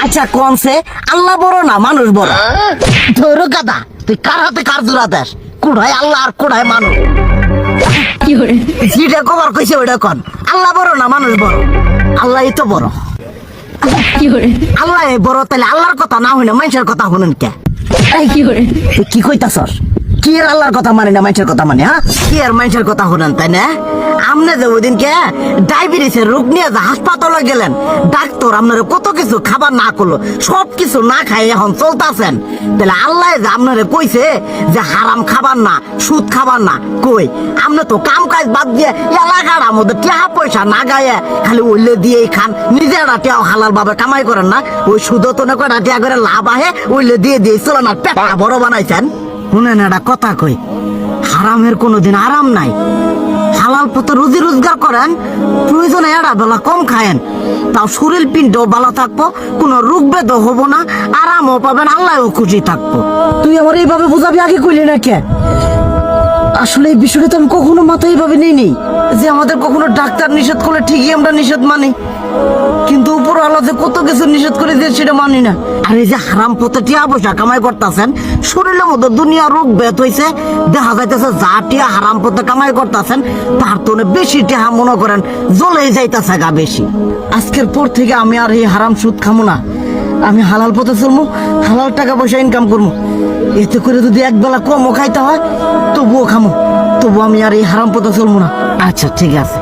আচ্ছা কনসে আল্লাহ বড় না মানুষ বড়? ধরো গাদা, তুই কার হাতে কার জোড়া দেশ? কুড়ায় আল্লাহ আর কুড়ায় মানুষ। যেটা কবার কইছে ওইটা কন। আল্লাহ বড় না মানুষ বড়? আল্লাহই তো বড়। আল্লাহ বড়, তাহলে আল্লাহর কথা না হইনা মানুষের কথা শুনেন কে? তুই কি কইতাছস? কি এর আল্লাহর কথা মানে না মানুষের কথা মানে? হ্যাঁ, কি আর মানুষের কথা শুনেন তাই না? আমনে যে ওই দিনকে ডায়াবেটিসের রোগ নিয়ে যে হাসপাতালে গেলেন, ডাক্তার আপনার কত কিছু খাবার না করলো, সব কিছু না খাই এখন চলতেছেন, তাহলে আল্লাহ যে আপনারে কইছে যে হারাম খাবার না, সুদ খাবার না, কই আপনি তো কাম কাজ বাদ দিয়ে এলাকার মধ্যে টাকা পয়সা না গায়ে খালি ওইলে দিয়েই খান, নিজেরা টিয়াও হালাল ভাবে কামাই করেন না, ওই সুদ তো না কয়টা টিয়া করে লাভ আহে ওইলে দিয়ে দিয়ে চলে না, পেটা বড় বানাইছেন। শুনেন একটা কথা কই, হারামের কোনোদিন আরাম নাই। হালাল পথে রুজি রোজগার করেন, প্রয়োজনে এড়া বেলা কম খায়েন, তাও শরীর পিণ্ডও ভালো থাকবো, কোনো রোগ বেদও হবো না, আরামও পাবেন, আল্লাহও খুশি থাকবো। তুই আমার এইভাবে বুঝাবি আগে কইলি না কে? আসলে এই বিষয়টা তো আমি কখনো মাথায় এইভাবে নিইনি যে আমাদের কখনো ডাক্তার নিষেধ করলে ঠিকই আমরা নিষেধ মানি, কিন্তু উপর আল্লাহ যে কত কিছু নিষেধ করে দিয়ে সেটা মানি না। আর এই যে হারাম পথে টিয়া পয়সা কামাই করতেছেন, শরীরের মধ্যে দুনিয়া রোগ ব্যাত হয়েছে, দেখা যাইতেছে যা টিয়া হারাম পথে কামাই করতেছেন তার তো বেশি টিয়া মনে করেন জ্বলেই যাইতেছে গা বেশি। আজকের পর থেকে আমি আর এই হারাম সুদ খামো না, আমি হালাল পথে চলবো, হালাল টাকা পয়সা ইনকাম করবো। এতে করে যদি একবেলা কমও খাইতে হয় তবুও খামো, তবু আমি আর এই হারাম পথে চলবো না। আচ্ছা ঠিক আছে।